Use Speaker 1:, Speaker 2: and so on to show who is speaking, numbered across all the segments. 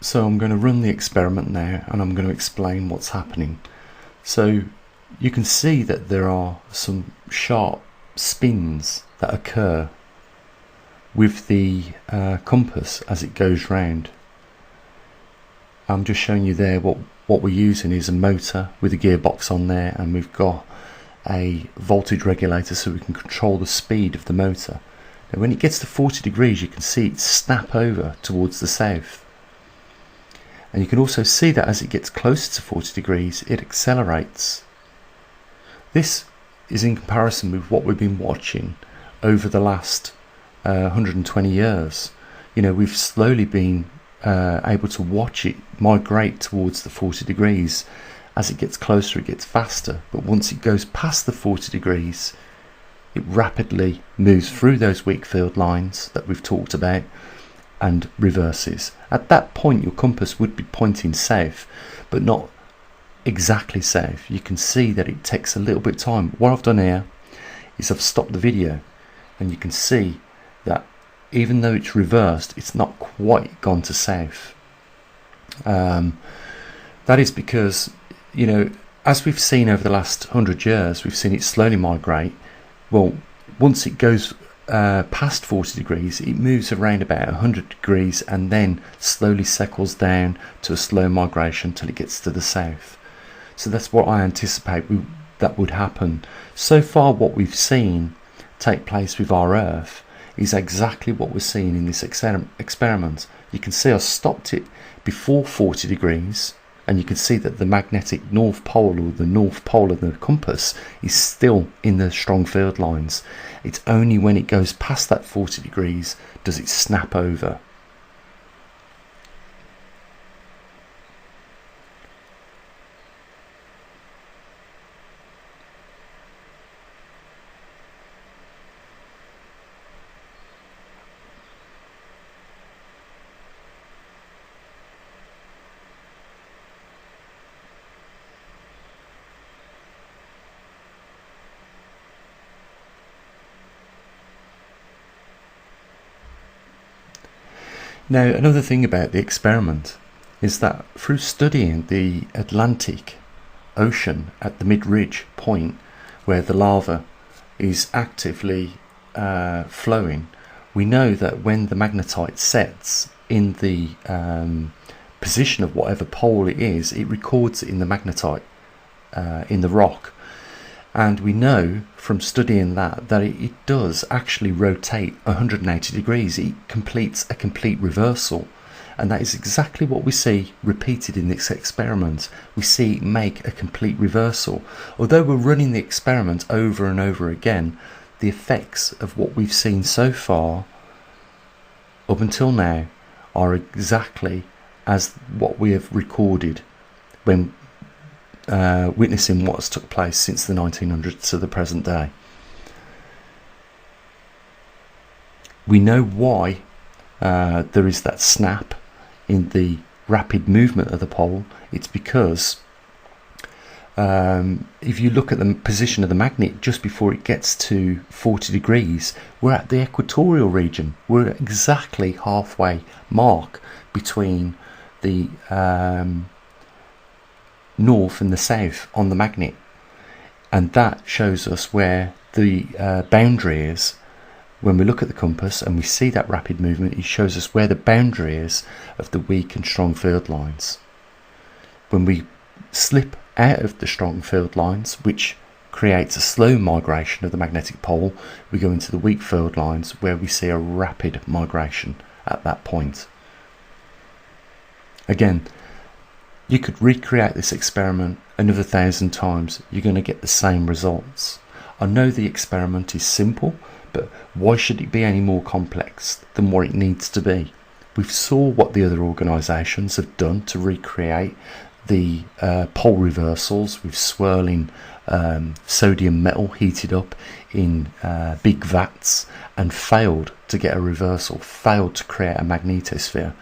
Speaker 1: So I'm going to run the experiment now, and I'm going to explain what's happening. So you can see that there are some sharp spins that occur with the compass as it goes round. I'm just showing you there what we're using is a motor with a gearbox on there, and we've got a voltage regulator so we can control the speed of the motor. Now when it gets to 40 degrees you can see it snap over towards the south, and you can also see that as it gets closer to 40 degrees it accelerates. This is in comparison with what we've been watching over the last 120 years. You know, we've slowly been able to watch it migrate towards the 40 degrees. As it gets closer it gets faster, but once it goes past the 40 degrees it rapidly moves through those weak field lines that we've talked about and reverses. At that point your compass would be pointing south, but not exactly south. You can see that it takes a little bit of time. What I've done here is I've stopped the video, and you can see that even though it's reversed it's not quite gone to south. That is because, you know, as we've seen over the last 100 years, we've seen it slowly migrate. Well, once it goes past 40 degrees it moves around about 100 degrees and then slowly settles down to a slow migration till it gets to the south. So that's what I anticipate that would happen. So far what we've seen take place with our Earth is exactly what we're seeing in this experiment. You can see I stopped it before 40 degrees, and you can see that the magnetic north pole, or the north pole of the compass, is still in the strong field lines. It's only when it goes past that 40 degrees does it snap over. Now, another thing about the experiment is that through studying the Atlantic Ocean at the mid-ridge point where the lava is actively flowing, we know that when the magnetite sets in the position of whatever pole it is, it records it in the magnetite, in the rock. And we know from studying that it does actually rotate 180 degrees. It completes a complete reversal. And that is exactly what we see repeated in this experiment. We see it make a complete reversal. Although we're running the experiment over and over again, the effects of what we've seen so far, up until now, are exactly as what we have recorded when witnessing what's took place since the 1900s to the present day. We know why there is that snap in the rapid movement of the pole. It's because if you look at the position of the magnet just before it gets to 40 degrees, we're at the equatorial region. We're exactly halfway mark between the north and the south on the magnet, and that shows us where the boundary is. When we look at the compass and we see that rapid movement, it shows us where the boundary is of the weak and strong field lines. When we slip out of the strong field lines, which creates a slow migration of the magnetic pole, we go into the weak field lines where we see a rapid migration at that point. Again, you could recreate this experiment another 1,000 times, you're going to get the same results. I know the experiment is simple, but why should it be any more complex than what it needs to be? We've saw what the other organisations have done to recreate the pole reversals with swirling sodium metal heated up in big vats and failed to get a reversal, failed to create a magnetosphere.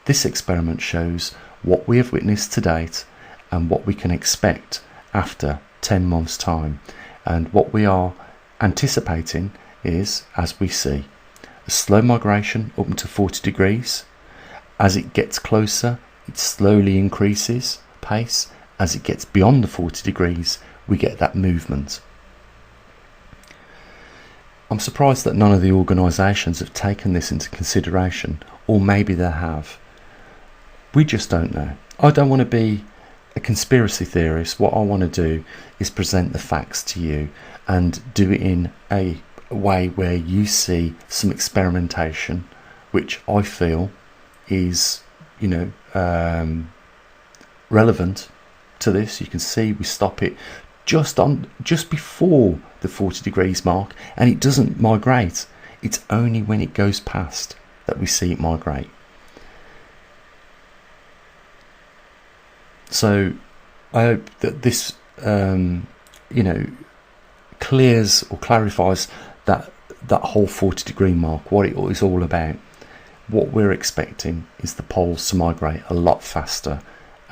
Speaker 1: This experiment shows what we have witnessed to date and what we can expect after 10 months' time. And what we are anticipating is, as we see, a slow migration up to 40 degrees, As it gets closer, it slowly increases pace. As it gets beyond the 40 degrees, we get that movement. I'm surprised that none of the organisations have taken this into consideration, or maybe they have. We just don't know. I don't want to be a conspiracy theorist. What I want to do is present the facts to you and do it in a way where you see some experimentation, which I feel is, relevant to this. You can see we stop it just before the 40 degrees mark, and it doesn't migrate. It's only when it goes past that we see it migrate. So I hope that this clears or clarifies that whole 40 degree mark, what it is all about. What we're expecting is the poles to migrate a lot faster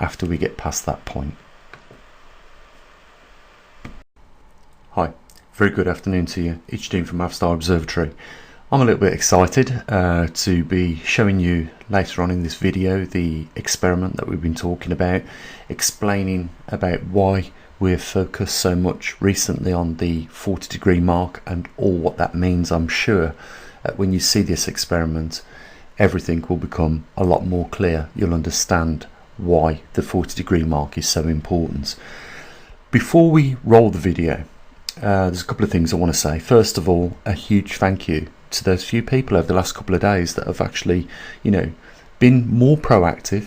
Speaker 1: after we get past that point. Hi, very good afternoon to you. It's Dean from maverickstar Observatory. I'm a little bit excited to be showing you later on in this video the experiment that we've been talking about, explaining about why we're focused so much recently on the 40 degree mark and all what that means. I'm sure when you see this experiment, everything will become a lot more clear. You'll understand why the 40 degree mark is so important. Before we roll the video, there's a couple of things I want to say. First of all, a huge thank you to those few people over the last couple of days that have actually, been more proactive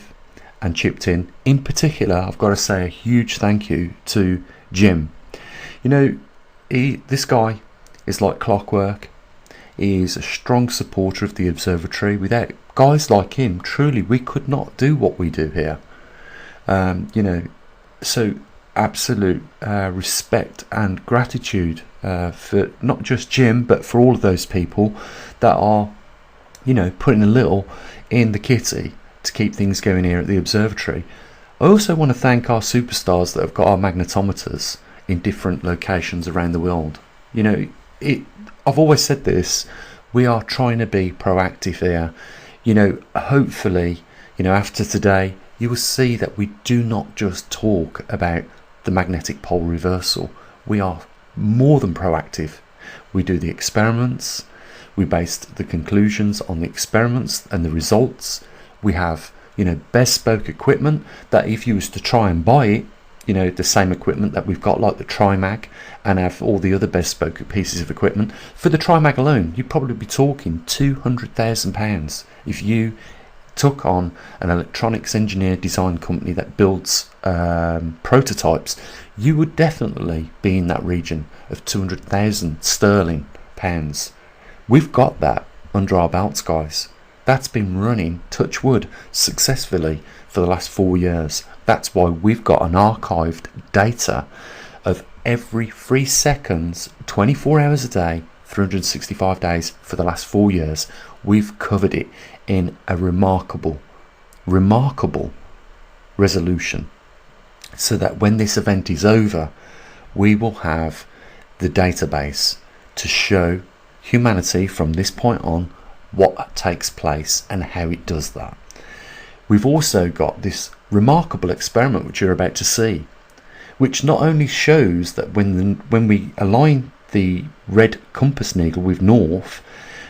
Speaker 1: and chipped in. In particular, I've got to say a huge thank you to Jim. This guy is like clockwork. He is a strong supporter of the observatory. Without guys like him, truly, we could not do what we do here. So absolute respect and gratitude for not just Jim, but for all of those people that are, putting a little in the kitty to keep things going here at the observatory. I also want to thank our superstars that have got our magnetometers in different locations around the world. I've always said this, we are trying to be proactive here. Hopefully, after today, you will see that we do not just talk about the magnetic pole reversal. We are more than proactive. We do the experiments. We based the conclusions on the experiments and the results. We have, bespoke equipment that if you was to try and buy it, the same equipment that we've got, like the TriMag, and have all the other bespoke pieces of equipment. For the TriMag alone, you'd probably be talking £200,000 if you took on an electronics engineer design company that builds prototypes. You would definitely be in that region of 200,000 sterling pounds. We've got that under our belts, guys. That's been running, touch wood, successfully for the last 4 years. That's why we've got an archived data of every 3 seconds, 24 hours a day, 365 days for the last 4 years. We've covered it in a remarkable resolution, so that when this event is over, we will have the database to show humanity from this point on what takes place and how it does that. We've also got this remarkable experiment which you're about to see, which not only shows that when we align the red compass needle with north,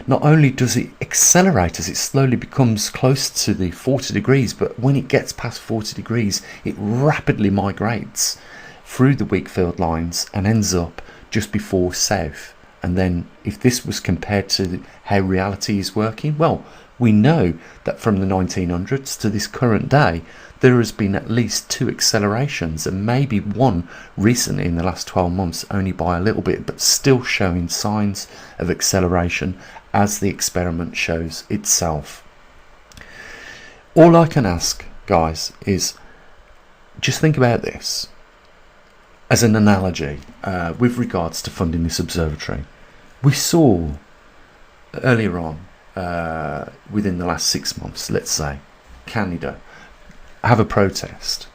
Speaker 1: not only does it accelerate as it slowly becomes close to the 40 degrees, but when it gets past 40 degrees, it rapidly migrates through the weak field lines and ends up just before south. And then if this was compared to how reality is working, well, we know that from the 1900s to this current day, there has been at least 2 accelerations, and maybe one recently in the last 12 months, only by a little bit, but still showing signs of acceleration as the experiment shows itself. All I can ask, guys, is just think about this as an analogy with regards to funding this observatory. We saw earlier on, within the last 6 months, let's say, Canada have a protest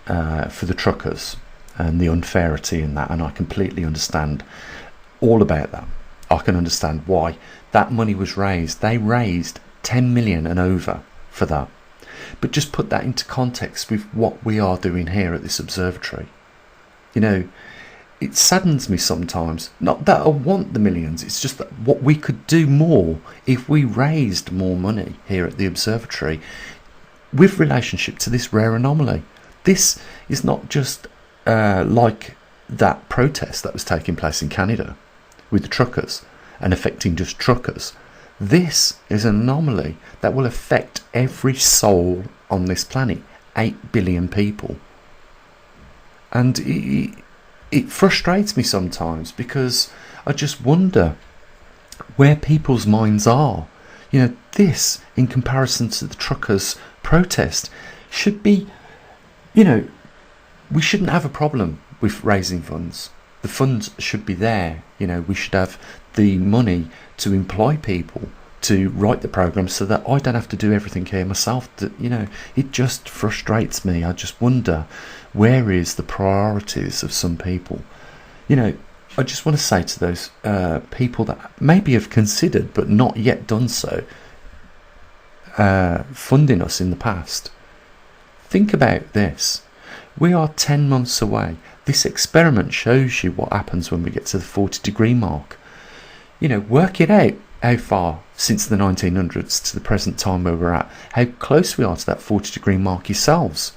Speaker 1: for the truckers and the unfairity in that, and I completely understand all about that. I can understand why that money was raised. They raised 10 million and over for that. But just put that into context with what we are doing here at this observatory. You know, it saddens me sometimes, not that I want the millions, it's just that what we could do more if we raised more money here at the observatory with relationship to this rare anomaly. This is not just like that protest that was taking place in Canada with the truckers and affecting just truckers. This is an anomaly that will affect every soul on this planet, 8 billion people. And it frustrates me sometimes because I just wonder where people's minds are. You know, this, in comparison to the truckers' protest, should be, you know, we shouldn't have a problem with raising funds. The funds should be there. You know, we should have the money to employ people to write the program so that I don't have to do everything here myself. That, you know, it just frustrates me. I just wonder, where is the priorities of some people? You know, I just want to say to those people that maybe have considered but not yet done so, funding us in the past, think about this. We are 10 months away. This experiment shows you what happens when we get to the 40-degree mark. You know, work it out, how far since the 1900s to the present time where we're at, how close we are to that 40-degree mark yourselves.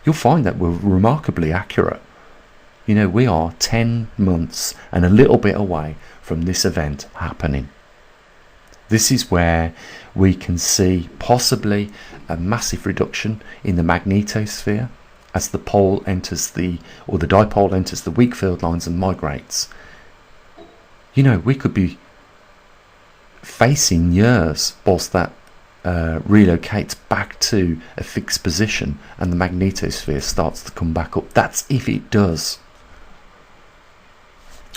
Speaker 1: You'll find that we're remarkably accurate. You know, we are 10 months and a little bit away from this event happening. This is where we can see possibly a massive reduction in the magnetosphere as the pole enters the dipole enters the weak field lines and migrates. You know, we could be facing years whilst that relocates back to a fixed position and the magnetosphere starts to come back up. That's if it does.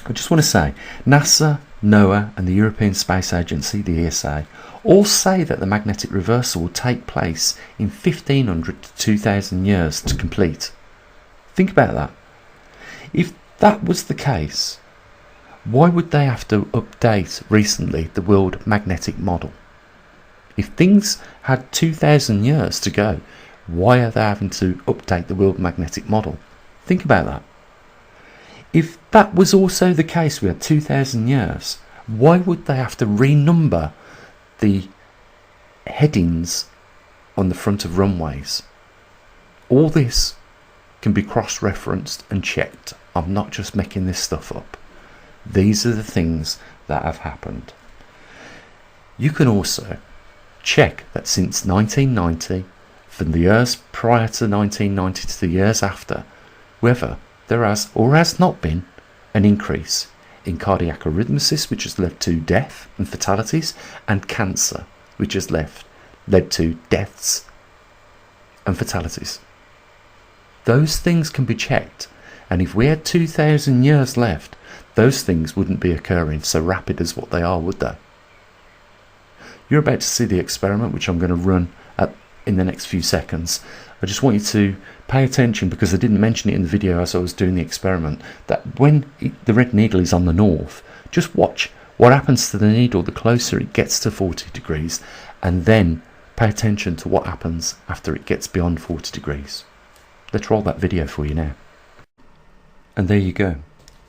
Speaker 1: I just want to say, NASA, NOAA and the European Space Agency, the ESA, all say that the magnetic reversal will take place in 1500 to 2000 years to complete. Think about that. If that was the case, why would they have to update recently the world magnetic model? If things had 2000 years to go, why are they having to update the world magnetic model? Think about that. If that was also the case, we had 2000 years, why would they have to renumber the headings on the front of runways? All this can be cross-referenced and checked. I'm not just making this stuff up. These are the things that have happened. You can also check that since 1990, from the years prior to 1990 to the years after, whether there has or has not been an increase in cardiac arrhythmias, which has led to death and fatalities, and cancer, which has led to deaths and fatalities. Those things can be checked, and if we had 2000 years left, those things wouldn't be occurring so rapid as what they are, would they? You're about to see the experiment, which I'm going to run in the next few seconds. I just want you to pay attention, because I didn't mention it in the video as I was doing the experiment, that when the red needle is on the north, just watch what happens to the needle the closer it gets to 40 degrees, and then pay attention to what happens after it gets beyond 40 degrees. Let's roll that video for you now. And there you go.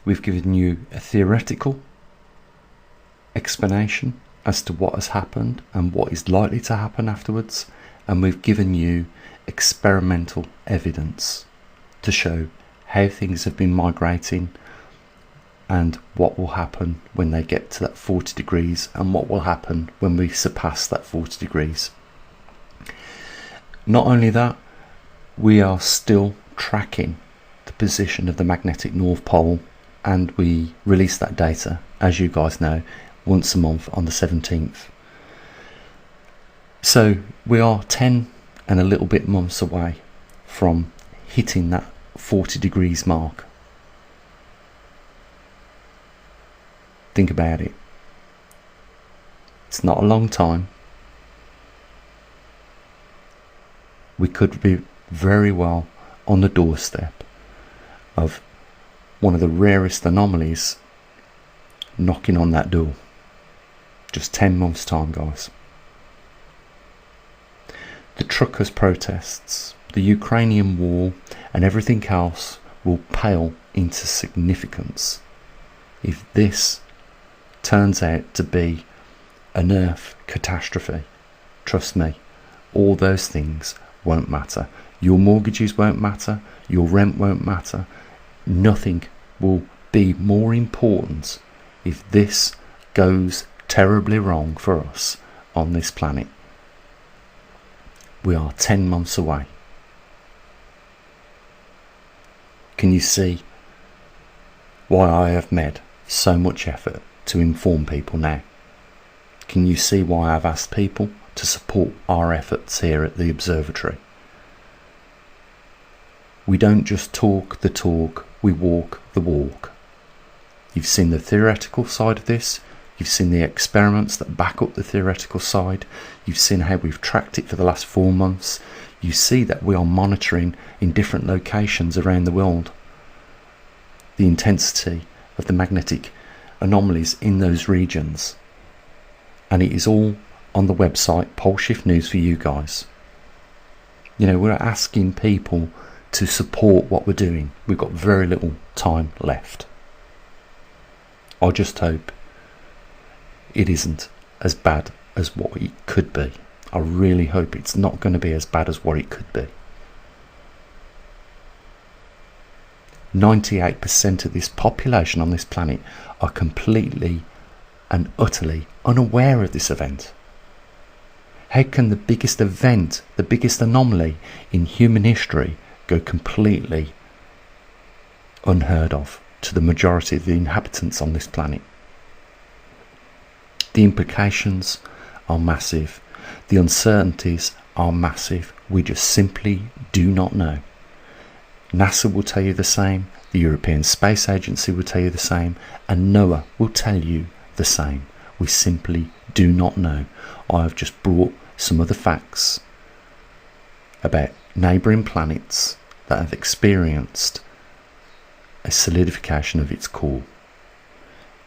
Speaker 1: We've given you a theoretical explanation as to what has happened and what is likely to happen afterwards, and we've given you experimental evidence to show how things have been migrating and what will happen when they get to that 40 degrees and what will happen when we surpass that 40 degrees. Not only that, we are still tracking the position of the magnetic North Pole, and we release that data, as you guys know, once a month on the 17th. So we are 10 and a little bit months away from hitting that 40 degrees mark. Think about it. It's not a long time. We could be very well on the doorstep of one of the rarest anomalies knocking on that door. Just 10 months time, guys. the truckers' protests, the Ukrainian war, and everything else will pale into significance if this turns out to be an Earth catastrophe. Trust me, all those things won't matter. Your mortgages won't matter, your rent won't matter. Nothing will be more important if this goes terribly wrong for us on this planet. We are 10 months away. Can you see why I have made so much effort to inform people now? Can you see why I've asked people to support our efforts here at the observatory? We don't just talk the talk, we walk the walk. You've seen the theoretical side of this, you've seen the experiments that back up the theoretical side, you've seen how we've tracked it for the last 4 months, you see that we are monitoring in different locations around the world the intensity of the magnetic anomalies in those regions, and it is all on the website Pole Shift News for you guys. You know, we're asking people to support what we're doing. We've got very little time left. I just hope it isn't as bad as what it could be. I really hope it's not going to be as bad as what it could be. 98% of this population on this planet are completely and utterly unaware of this event. How can the biggest event, the biggest anomaly in human history, go completely unheard of to the majority of the inhabitants on this planet? The implications are massive. The uncertainties are massive. We just simply do not know. NASA will tell you the same, the European Space Agency will tell you the same, and NOAA will tell you the same. We simply do not know. I have just brought some other facts about neighbouring planets that have experienced a solidification of its core.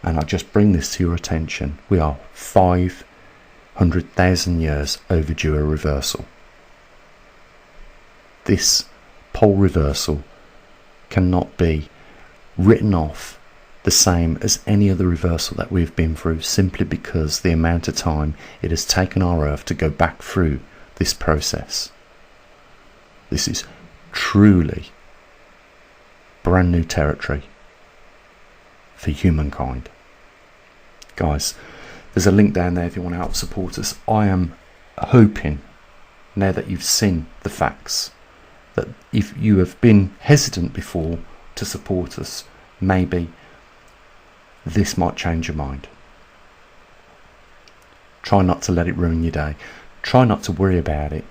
Speaker 1: And I just bring this to your attention. We are 500,000 years overdue a reversal. This pole reversal cannot be written off the same as any other reversal that we've been through, simply because the amount of time it has taken our Earth to go back through this process. This is truly brand new territory for humankind. Guys, there's a link down there if you want to help support us. I am hoping, now that you've seen the facts, that if you have been hesitant before to support us, maybe this might change your mind. Try not to let it ruin your day. Try not to worry about it.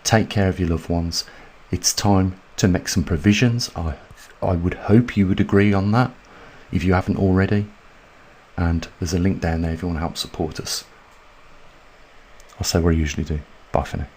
Speaker 1: Take care of your loved ones. It's time to make some provisions. I would hope you would agree on that if you haven't already. And there's a link down there if you want to help support us. I'll say what I usually do. Bye for now.